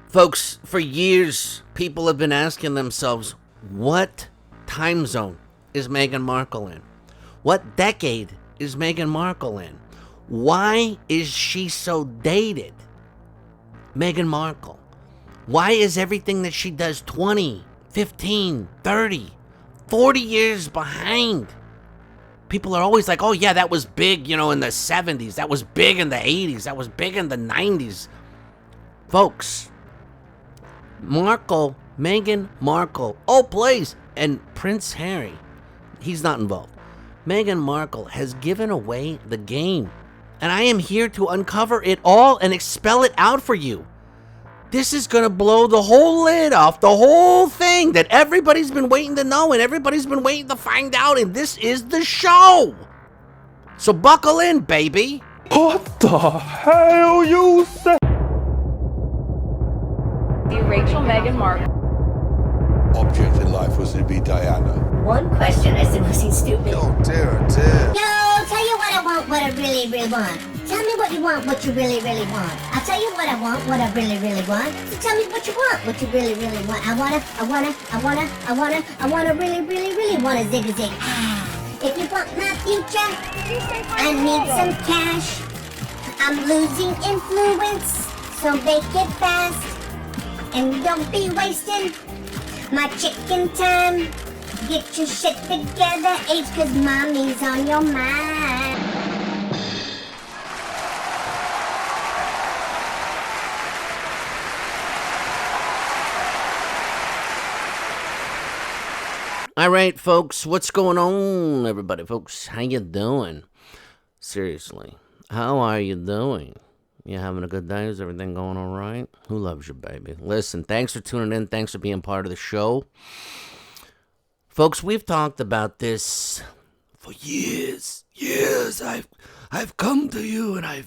Folks, for years, people have been asking themselves, what time zone is Meghan Markle in? What decade is Meghan Markle in? Why is she so dated? Meghan Markle. Why is everything that she does 20, 15, 30, 40 years behind? People are always like, oh yeah, that was big, in the 70s. That was big in the 80s. That was big in the 90s. Folks, Meghan Markle, oh please, and Prince Harry, he's not involved. Meghan Markle has given away the game, and I am here to uncover it all and expel it out for you. This is going to blow the whole lid off the whole thing that everybody's been waiting to know and everybody's been waiting to find out, and this is the show. So buckle in, baby. What the hell you say? Rachel Meghan Markle. Object in life was to be Diana. One question, I said, was he stupid? Oh dear, dear. Yo, tell you what I want, what I really, really want. Tell me what you want, what you really, really want. I'll tell you what I want, what I really, really want. So tell me what you want, what you really, really want. I wanna really, really, really wanna zig a zig. If you want my future, I need some cash. I'm losing influence, so make it fast. And don't be wasting my chicken time. Get your shit together, H, cause mommy's on your mind. All right, folks, what's going on, everybody? Folks, how you doing? Seriously, how are you doing? You having a good day? Is everything going all right? Who loves you, baby? Listen, thanks for tuning in. Thanks for being part of the show. Folks, we've talked about this for years. I've come to you and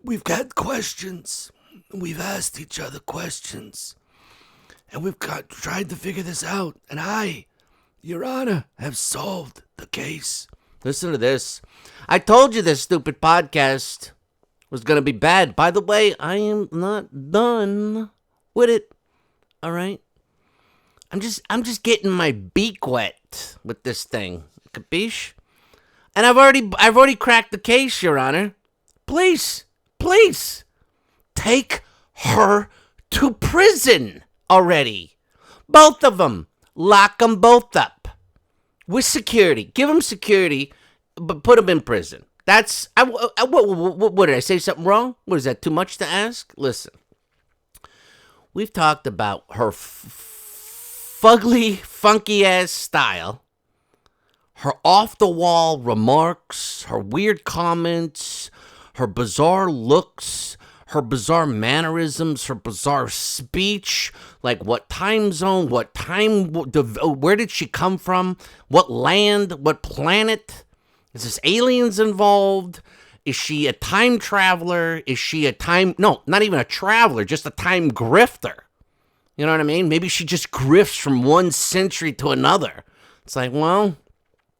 we've got questions. We've asked each other questions. And we've tried to figure this out. And I, Your Honor, have solved the case. Listen to this. I told you this stupid podcast was going to be bad. By the way, I am not done with it. All right? I'm just getting my beak wet with this thing. Capiche? And I've already cracked the case, Your Honor. Please, take her to prison already. Both of them. Lock them both up. With security. Give them security, but put them in prison. What did I say something wrong? What is that, too much to ask? Listen, we've talked about her fugly, funky-ass style, her off-the-wall remarks, her weird comments, her bizarre looks, her bizarre mannerisms, her bizarre speech, like what time zone, what time, where did she come from, what land, what planet. Is this aliens involved? Is she a time traveler? Is she not even a traveler, just a time grifter? You know what I mean? Maybe she just grifts from one century to another. It's like, well,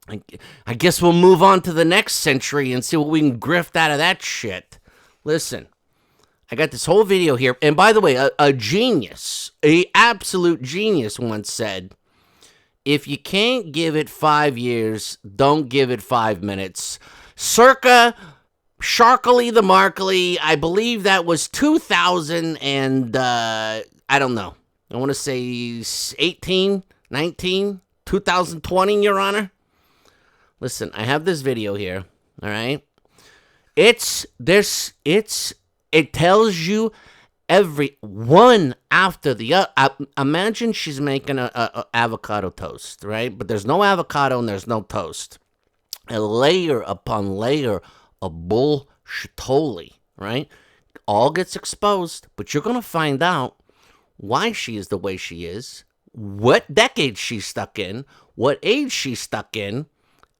I guess we'll move on to the next century and see what we can grift out of that shit. Listen, I got this whole video here. And by the way, a genius, an absolute genius once said, if you can't give it 5 years, don't give it 5 minutes. Circa Sharkily the Markley, I believe that was 2000 and, I don't know. I want to say 18, 19, 2020, Your Honor. Listen, I have this video here, all right? It tells you every one after the other. Imagine she's making a avocado toast, right? But there's no avocado and there's no toast. A layer upon layer of bullshitoli, right? All gets exposed, but you're going to find out why she is the way she is, what decade she's stuck in, what age she's stuck in,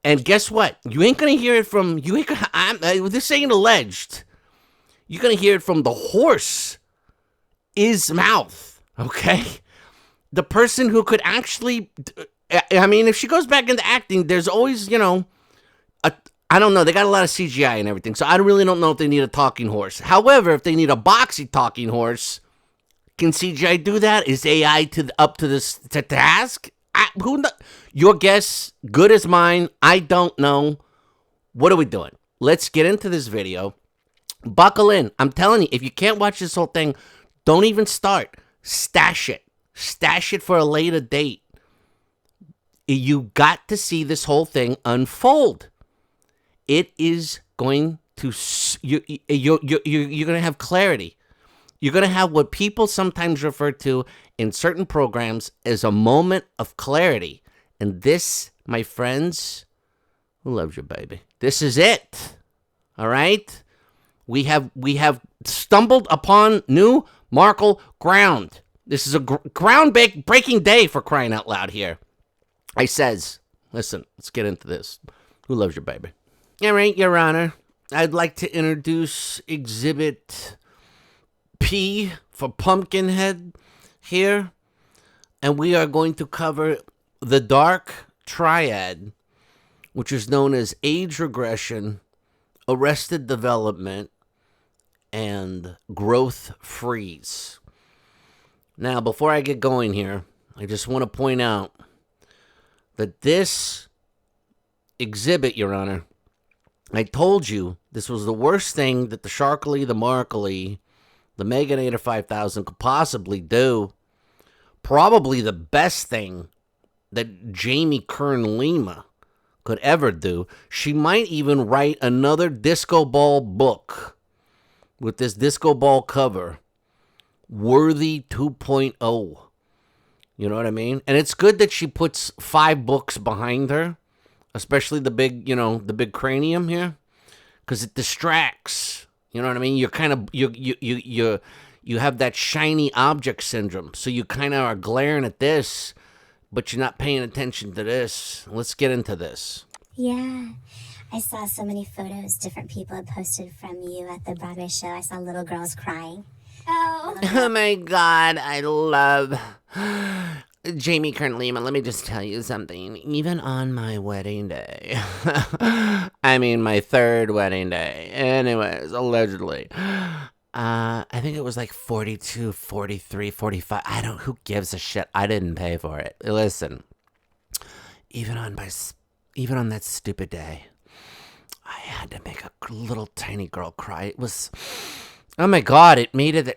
and guess what? You ain't going to hear it from, this ain't alleged. You're going to hear it from the horse's mouth, okay? The person who could actually, if she goes back into acting, there's always, I don't know, they got a lot of CGI and everything, so I really don't know if they need a talking horse. However, if they need a boxy talking horse, Can CGI do that? Is AI up to this to task? Your guess, good as mine. I don't know. What are we doing? Let's get into this video. Buckle in. I'm telling you, if you can't watch this whole thing, don't even start. Stash it. Stash it for a later date. You got to see this whole thing unfold. It is going to, you're going to have clarity. You're going to have what people sometimes refer to in certain programs as a moment of clarity. And this, my friends, who loves you, baby? This is it. All right? We have stumbled upon new Markle ground. This is a ground-breaking day for crying out loud here. I says, listen, let's get into this. Who loves you, baby? All right, Your Honor. I'd like to introduce Exhibit P for Pumpkinhead here. And we are going to cover the dark triad, which is known as age regression, arrested development, and growth freeze. Now, before I get going here, I just want to point out that this exhibit, Your Honor, I told you this was the worst thing that the Sharkley, the Markley, the Meghan 85000 could possibly do. Probably the best thing that Jamie Kern Lima could ever do. She might even write another disco ball book with this disco ball cover, Worthy 2.0. You know what I mean? And it's good that she puts 5 books behind her, especially the big, the big cranium here, because it distracts. You know what I mean? You're kind of you have that shiny object syndrome, so you kind of are glaring at this, but you're not paying attention to this. Let's get into this. Yeah. I saw so many photos different people had posted from you at the Broadway show. I saw little girls crying. Oh my God, I love Jamie Kern Lima. Let me just tell you something. Even on my wedding day, I mean my 3rd wedding day, anyways, allegedly, I think it was like 42, 43, 45. Who gives a shit? I didn't pay for it. Listen, even on that stupid day, I had to make a little tiny girl cry. It was, oh my God, it made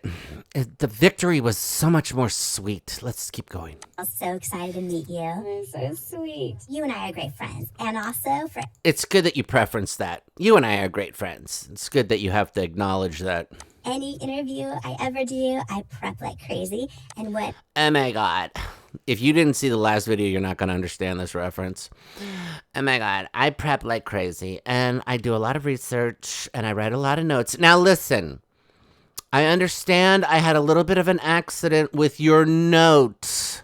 the victory was so much more sweet. Let's keep going. I'm so excited to meet you. You're so sweet. You and I are great friends. And also for It's good that you preference that. You and I are great friends. It's good that you have to acknowledge that. any interview I ever do, I prep like crazy. And what Oh my God. If you didn't see the last video, you're not going to understand this reference. Oh my God. I prep like crazy, and I do a lot of research, and I write a lot of notes. Now listen, I understand I had a little bit of an accident with your notes.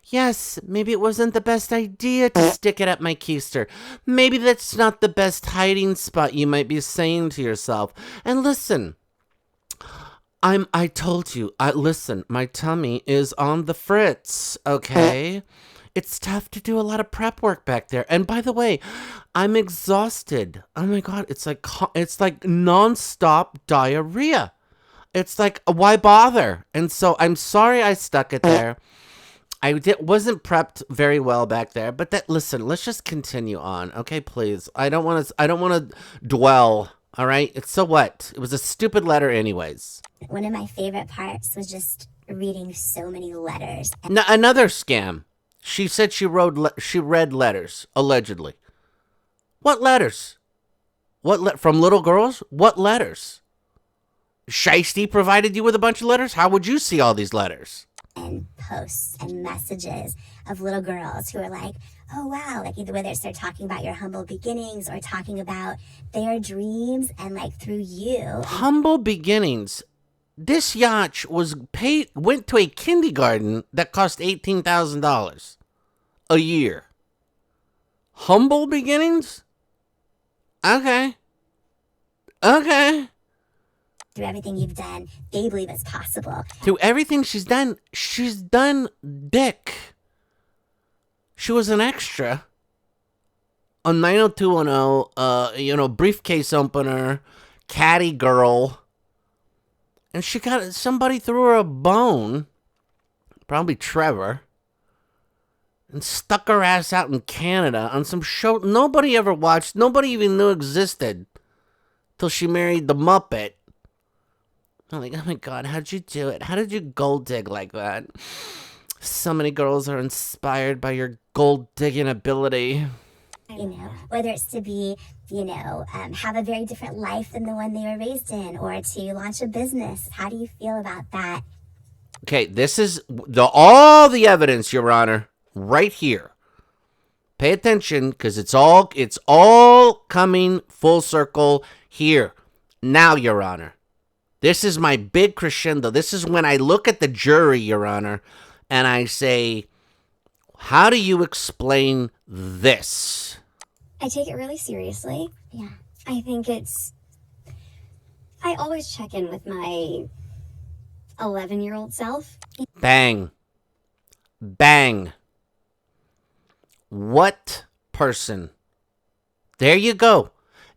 Yes, maybe it wasn't the best idea to stick it at my keister. Maybe that's not the best hiding spot, you might be saying to yourself. And listen, I told you, listen, my tummy is on the fritz, okay? It's tough to do a lot of prep work back there. And by the way, I'm exhausted. Oh my God, it's like nonstop diarrhea. It's like, why bother? And so I'm sorry I stuck it there. Wasn't prepped very well back there, but listen, let's just continue on, okay, please. I don't want to dwell, all right? It's so what? It was a stupid letter anyways. one of my favorite parts was just reading so many letters. Another scam. She said she read letters, allegedly. What letters? From little girls? What letters? Shiesty provided you with a bunch of letters? How would you see all these letters? And posts and messages of little girls who are like, oh wow, like either whether it's they're talking about your humble beginnings or talking about their dreams and like through you. Humble beginnings. This yacht went to a kindergarten that cost $18,000 a year. Humble beginnings? Okay. Through everything you've done, they believe it's possible. Through everything she's done dick. She was an extra on 90210, briefcase opener, caddy girl. And somebody threw her a bone, probably Trevor, and stuck her ass out in Canada on some show nobody ever watched, nobody even knew existed, till she married the Muppet. I'm like, oh my God, how'd you do it? How did you gold dig like that? So many girls are inspired by your gold digging ability. You know, whether it's to be, have a very different life than the one they were raised in, or to launch a business. How do you feel about that? Okay, this is all the evidence, Your Honor, right here. Pay attention, because it's all coming full circle here. Now, Your Honor, this is my big crescendo. This is when I look at the jury, Your Honor, and I say, how do you explain this? I take it really seriously. Yeah. I think I always check in with my 11-year-old self. Bang. Bang. What person? There you go.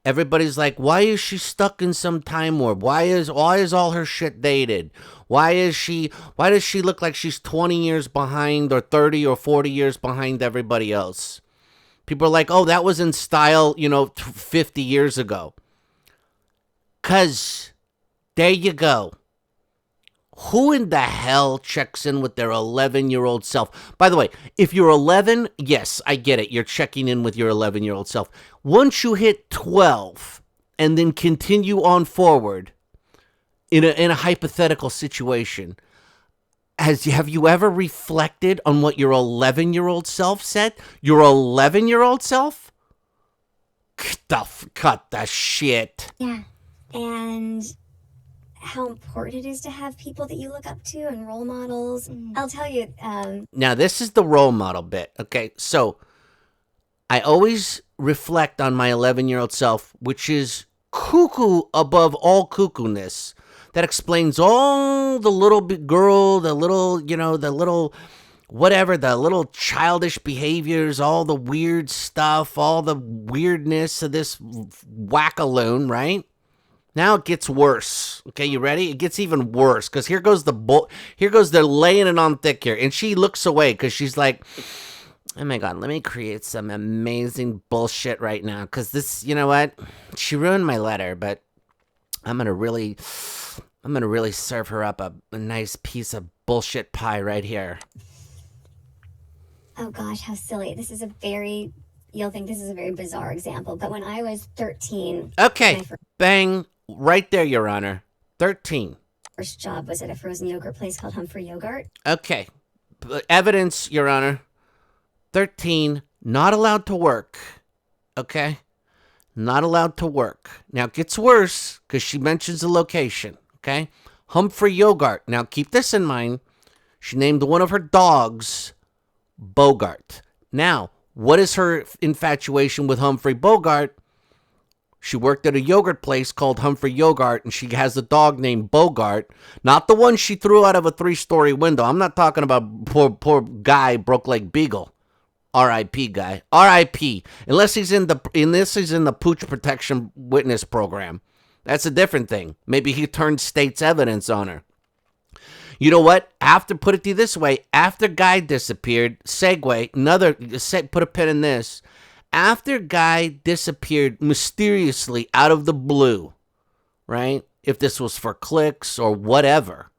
Everybody's like, why is she stuck in some time warp? Why is all her shit dated? Why does she look like she's 20 years behind or 30 or 40 years behind everybody else? People are like, oh, that was in style, 50 years ago. 'Cause there you go. Who in the hell checks in with their 11-year-old self? By the way, if you're 11, yes, I get it. You're checking in with your 11-year-old self. Once you hit 12 and then continue on forward in a hypothetical situation, have you ever reflected on what your 11-year-old self said? Your 11-year-old self? Cut the shit. Yeah. And how important it is to have people that you look up to and role models. I'll tell you. Now, this is the role model bit. Okay, so I always reflect on my 11-year-old self, which is cuckoo above all cuckoo-ness. That explains all the little girl, the little childish behaviors, all the weird stuff, all the weirdness of this whack-a-loon, right? Now it gets worse. Okay, you ready? It gets even worse, because here goes they're laying it on thick here. And she looks away because she's like, oh my God, let me create some amazing bullshit right now. Because this, you know what? She ruined my letter, but I'm going to really serve her up a nice piece of bullshit pie right here. Oh gosh, how silly. You'll think this is a very bizarre example, but when I was 13. Okay, bang, right there, Your Honor. 13. First job was at a frozen yogurt place called Humphrey Yogurt. Okay, evidence, Your Honor. 13, not allowed to work. Okay? Not allowed to work. Now it gets worse because she mentions the location. Okay? Humphrey Yogurt. Now keep this in mind. She named one of her dogs Bogart. Now, what is her infatuation with Humphrey Bogart? She worked at a yogurt place called Humphrey Yogurt, and she has a dog named Bogart. Not the one she threw out of a 3-story window. I'm not talking about poor guy, broke leg beagle. R.I.P. guy. R.I.P. Unless he's in the pooch protection witness program. That's a different thing. Maybe he turned state's evidence on her. You know what? Put it to you this way. After Guy disappeared, put a pin in this. After Guy disappeared mysteriously out of the blue, right? If this was for clicks or whatever,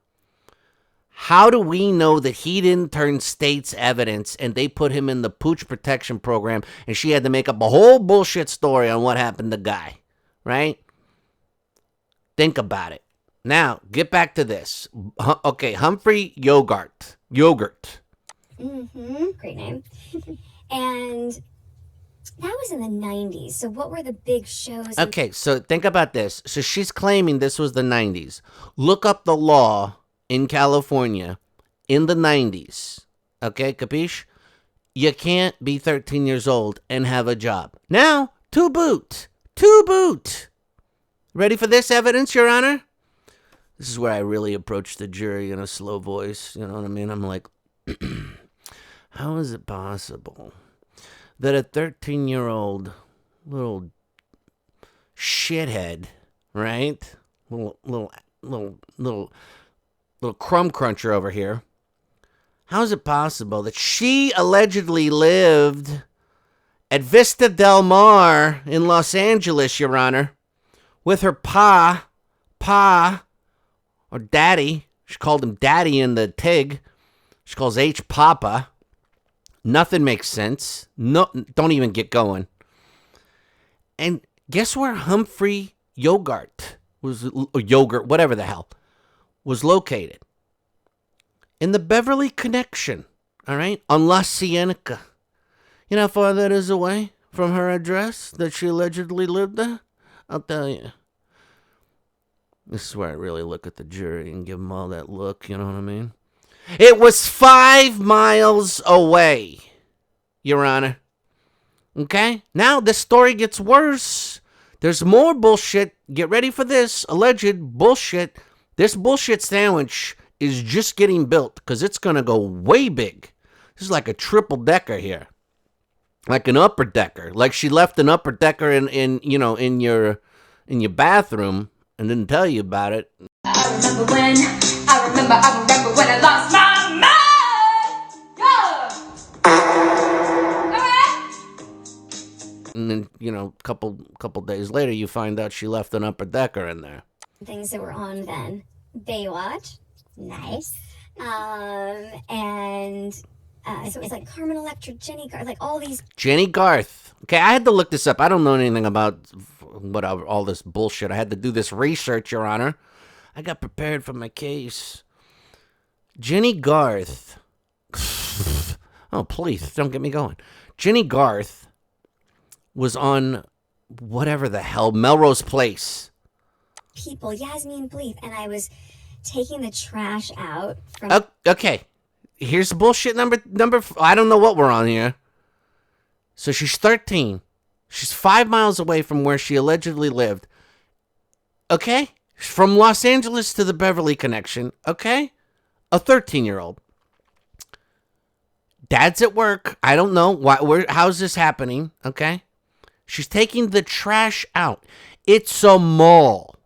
how do we know that he didn't turn state's evidence and they put him in the pooch protection program and she had to make up a whole bullshit story on what happened to Guy, right? Think about it. Now, get back to this. Okay, Humphrey Yogurt. Mm-hmm. Great name. And that was in the 90s. So what were the big shows? Okay, so think about this. So she's claiming this was the 90s. Look up the law in California in the 90s. Okay, capiche? You can't be 13 years old and have a job. Now, to boot. Ready for this evidence, Your Honor? This is where I really approach the jury in a slow voice. You know what I mean? I'm like, how is it possible that a 13-year-old little shithead, right? Little little crumb cruncher over here. How is it possible that she allegedly lived at Vista Del Mar in Los Angeles, Your Honor, with her pa, or daddy? She called him daddy in the TIG. She calls H Papa. Nothing makes sense. No, don't even get going. And guess where Humphrey Yogurt was, or yogurt, whatever the hell, was located? In the Beverly Connection, all right, on La Cienega. You know how far that is away from her address that she allegedly lived there? I'll tell you. This is where I really look at the jury and give them all that look, you know what I mean? It was 5 miles away, Your Honor. Okay? Now this story gets worse. There's more bullshit. Get ready for this. Alleged bullshit. This bullshit sandwich is just getting built because it's going to go way big. This is like a triple decker here. Like an upper decker. Like she left an upper decker in your bathroom and didn't tell you about it. I remember when I lost my mind. Yeah. And then, couple days later, you find out she left an upper decker in there. Things that were on then. Baywatch. Nice. And so it was like Carmen Electra, Jenny Garth, like all these. Jenny Garth. Okay, I had to look this up. I don't know anything about all this bullshit. I had to do this research, Your Honor. I got prepared for my case. Jenny Garth. Oh, please, don't get me going. Jenny Garth was on whatever the hell, Melrose Place. People, Yasmin Bleeth, and I was taking the trash out from. Okay, here's bullshit number. I don't know what we're on here. So she's 13. She's 5 miles away from where she allegedly lived. Okay, from Los Angeles to the Beverly Connection. Okay, a 13-year-old. Dad's at work. I don't know why. How's this happening? Okay, she's taking the trash out. It's a mall.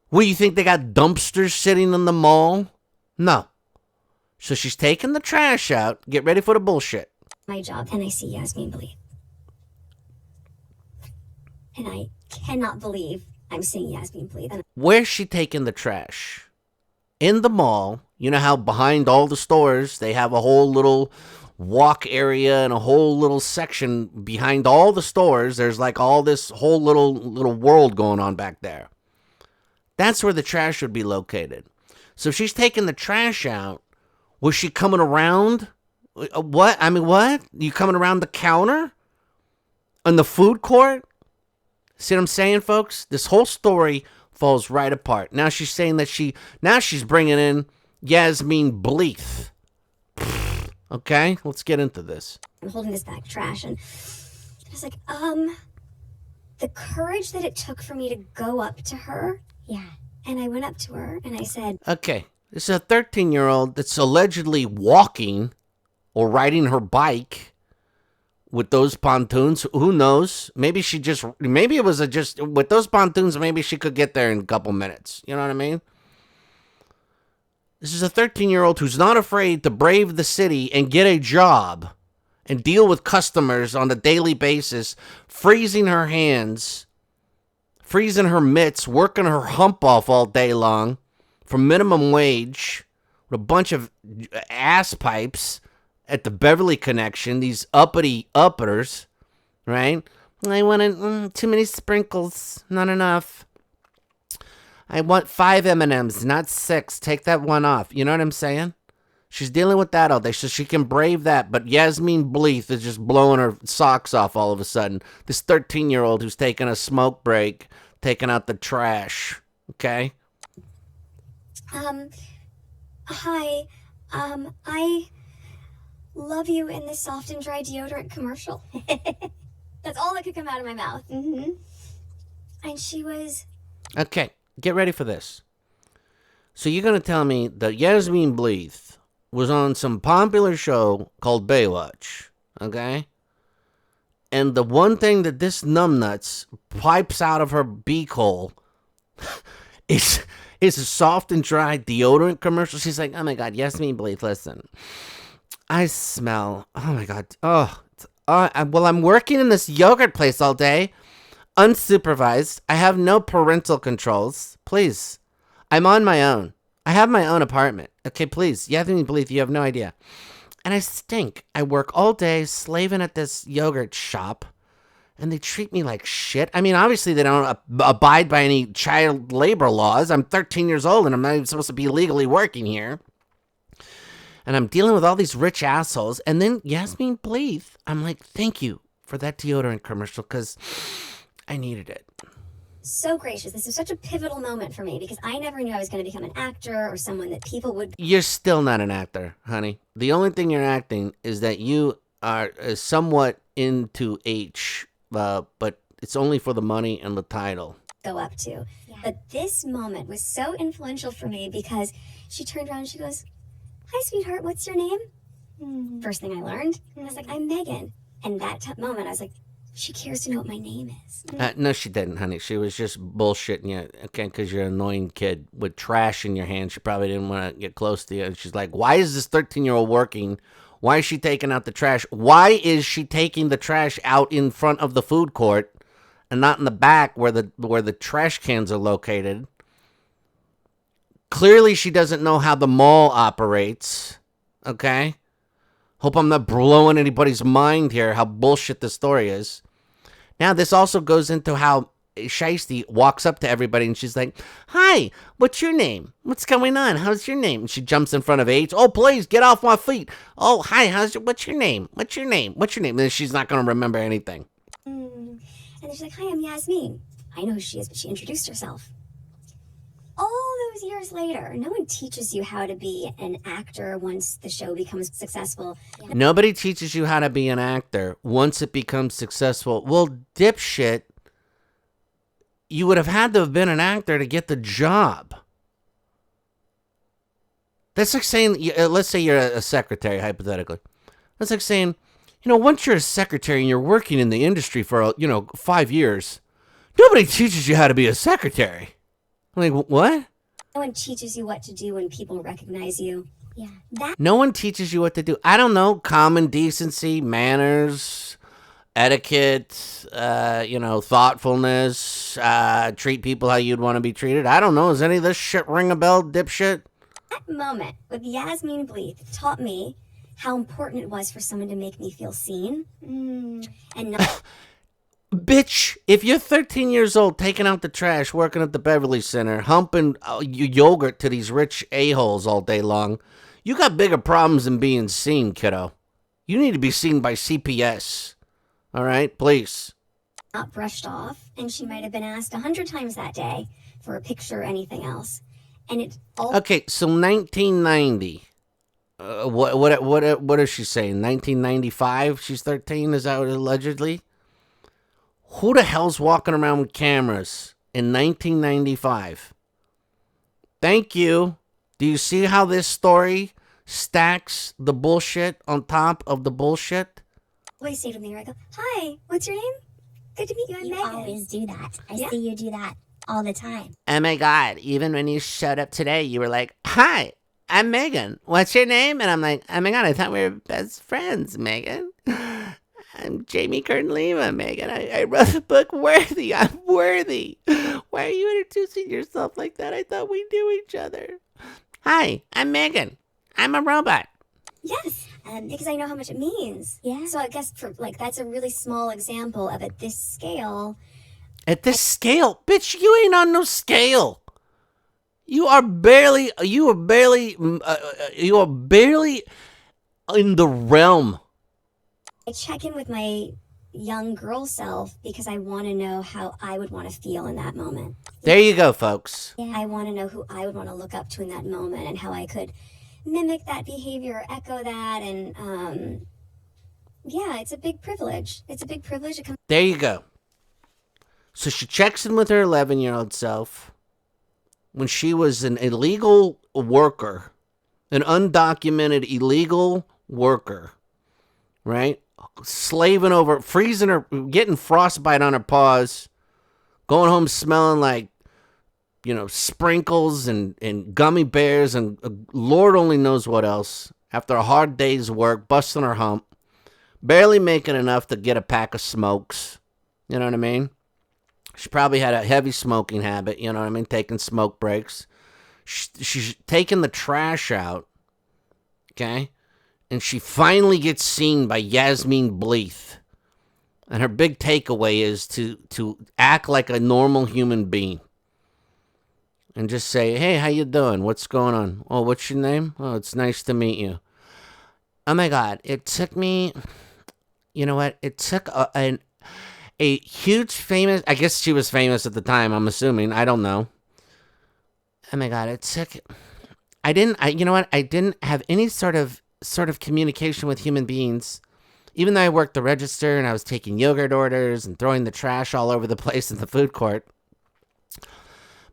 What, do you think they got dumpsters sitting in the mall? No. So she's taking the trash out. Get ready for the bullshit. My job, and I see Yasmin Bleeth. And I cannot believe I'm seeing Yasmin Bleeth. Where's she taking the trash? In the mall. You know how behind all the stores, they have a whole little walk area and a whole little section behind all the stores. There's like all this whole little world going on back there. That's where the trash would be located. So if she's taking the trash out, was she coming around? What? I mean, what? You coming around the counter? In the food court? See what I'm saying, folks? This whole story falls right apart. Now she's saying that she's bringing in Yasmin Bleeth. Okay, let's get into this. I'm holding this bag of trash, and I was like, the courage that it took for me to go up to her. Yeah. And I went up to her, and I said, okay, this is a 13-year-old that's allegedly walking or riding her bike with those pontoons. Who knows? Maybe it was just with those pontoons, maybe she could get there in a couple minutes. You know what I mean? This is a 13-year-old who's not afraid to brave the city and get a job and deal with customers on a daily basis, freezing her hands, freezing her mitts, working her hump off all day long for minimum wage with a bunch of ass pipes at the Beverly Connection, these uppers, right? I wanted too many sprinkles, not enough. I want 5 M&Ms, not 6. Take that one off. You know what I'm saying? She's dealing with that all day, so she can brave that. But Yasmin Bleeth is just blowing her socks off all of a sudden. This 13-year-old who's taking a smoke break, taking out the trash. Okay? Hi, I love you in this soft and dry deodorant commercial. That's all that could come out of my mouth. Mm-hmm. And she was... Okay, get ready for this. So you're going to tell me that Yasmin Bleeth was on some popular show called Baywatch, okay? And the one thing that this numbnuts pipes out of her beak hole is It's a soft and dry deodorant commercial. She's like, oh my God, Yasmin Bleeth, listen. I smell, oh my God. Well, I'm working in this yogurt place all day, unsupervised. I have no parental controls. Please. I'm on my own. I have my own apartment. Okay, please. Yasmin Bleeth, you have no idea. And I stink. I work all day slaving at this yogurt shop, and they treat me like shit. I mean, obviously, they don't abide by any child labor laws. I'm 13 years old, and I'm not even supposed to be legally working here. And I'm dealing with all these rich assholes. And then Yasmin Bleeth, I'm like, thank you for that deodorant commercial, because I needed it. So gracious. This is such a pivotal moment for me because I never knew I was going to become an actor or someone that people would. You're still not an actor, honey. The only thing you're acting is that you are somewhat into H, but it's only for the money and the title. Go up to. Yeah. But this moment was so influential for me because she turned around and she goes, hi, sweetheart, what's your name? First thing I learned, I was like, I'm Megan. And that moment, I was like, she cares to know what my name is. No, she didn't, honey. She was just bullshitting you, okay, because you're an annoying kid with trash in your hand. She probably didn't want to get close to you. And she's like, why is this 13-year-old working? Why is she taking out the trash? Why is she taking the trash out in front of the food court and not in the back where the trash cans are located? Clearly, she doesn't know how the mall operates, okay? Hope I'm not blowing anybody's mind here, how bullshit this story is. Now, this also goes into how Shiesty walks up to everybody and she's like, hi, what's your name? What's going on? How's your name? And she jumps in front of H. Oh, please, get off my feet. Oh, hi, what's your name? What's your name? What's your name? And then she's not going to remember anything. And then she's like, hi, I'm Yasmin. I know who she is, but she introduced herself. All those years later, no one teaches you how to be an actor once the show becomes successful. Yeah. Nobody teaches you how to be an actor once it becomes successful. Well, dipshit, you would have had to have been an actor to get the job. That's like saying, let's say you're a secretary, hypothetically. That's like saying, once you're a secretary and you're working in the industry for, 5 years, nobody teaches you how to be a secretary. I'm like, what? No one teaches you what to do when people recognize you. Yeah. No one teaches you what to do. I don't know, common decency, manners, etiquette, thoughtfulness, treat people how you'd want to be treated. I don't know. Does any of this shit ring a bell, dipshit? That moment with Yasmin Bleeth taught me how important it was for someone to make me feel seen. And not... Bitch, if you're 13 years old, taking out the trash, working at the Beverly Center, humping yogurt to these rich a-holes all day long, you got bigger problems than being seen, kiddo. You need to be seen by CPS. All right, please. Not brushed off, and she might have been asked 100 times that day for a picture or anything else. And it all... Okay, so 1990. What is she saying? 1995? She's 13? Is that what allegedly? Who the hell's walking around with cameras in 1995? Thank you. Do you see how this story stacks the bullshit on top of the bullshit? Always say to me, I go, hi, what's your name? Good to meet you. I'm Megan. You always do that. I see you do that all the time. Oh my God. Even when you showed up today, you were like, hi, I'm Megan. What's your name? And I'm like, oh my God, I thought we were best friends, Megan. I'm Jamie Kern Lima, Megan. I wrote the book Worthy. I'm worthy. Why are you introducing yourself like that? I thought we knew each other. Hi, I'm Megan. I'm a robot. Yes, because I know how much it means. Yeah. So I guess that's a really small example of at this scale. At this scale? Bitch, you ain't on no scale. You are barely in the realm. I check in with my young girl self because I want to know how I would want to feel in that moment. There you go, folks. Yeah. I want to know who I would want to look up to in that moment and how I could mimic that behavior or echo that. And it's a big privilege. It's a big privilege to come. There you go. So she checks in with her 11-year-old self when she was an illegal worker, an undocumented illegal worker, right? Slaving over, freezing her, getting frostbite on her paws, going home smelling like sprinkles and gummy bears and Lord only knows what else. After a hard day's work, busting her hump, barely making enough to get a pack of smokes. You know what I mean? She probably had a heavy smoking habit, you know what I mean? Taking smoke breaks. She's taking the trash out, okay? And she finally gets seen by Yasmin Bleeth. And her big takeaway is to act like a normal human being. And just say, hey, how you doing? What's going on? Oh, what's your name? Oh, it's nice to meet you. Oh, my God. It took me, you know what? It took a huge famous, I guess she was famous at the time, I'm assuming. I don't know. Oh, my God. It took, you know what? I didn't have any sort of communication with human beings. Even though I worked the register and I was taking yogurt orders and throwing the trash all over the place in the food court.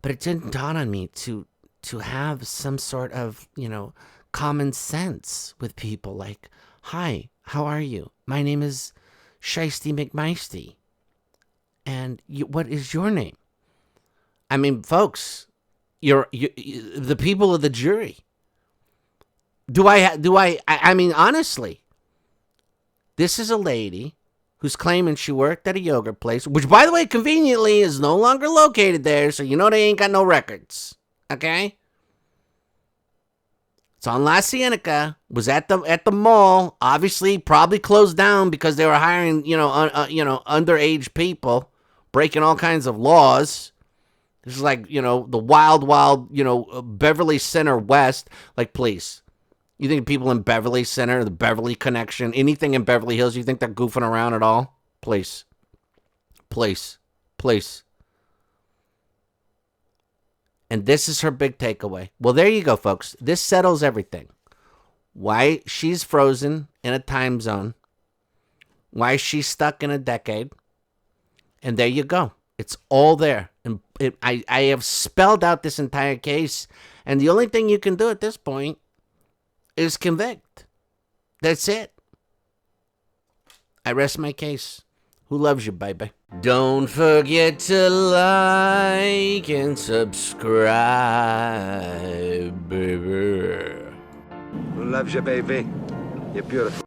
But it didn't dawn on me to have some sort of, common sense with people. Like, hi, how are you? My name is Shiesty McMeisty. And what is your name? I mean, folks, you're the people of the jury. I mean, honestly, this is a lady who's claiming she worked at a yogurt place, which, by the way, conveniently is no longer located there, so they ain't got no records, okay? It's on La Cienega, was at the mall, obviously probably closed down because they were hiring, underage people, breaking all kinds of laws. This is like, the wild, Beverly Center West. Like, please. You think people in Beverly Center, the Beverly Connection, anything in Beverly Hills, you think they're goofing around at all? Please. Please. Please. And this is her big takeaway. Well, there you go, folks. This settles everything. Why she's frozen in a time zone. Why she's stuck in a decade. And there you go. It's all there. And I have spelled out this entire case. And the only thing you can do at this point is convict. That's it. I rest my case. Who loves you, baby? Don't forget to like and subscribe, baby. Who loves you, baby? You're beautiful.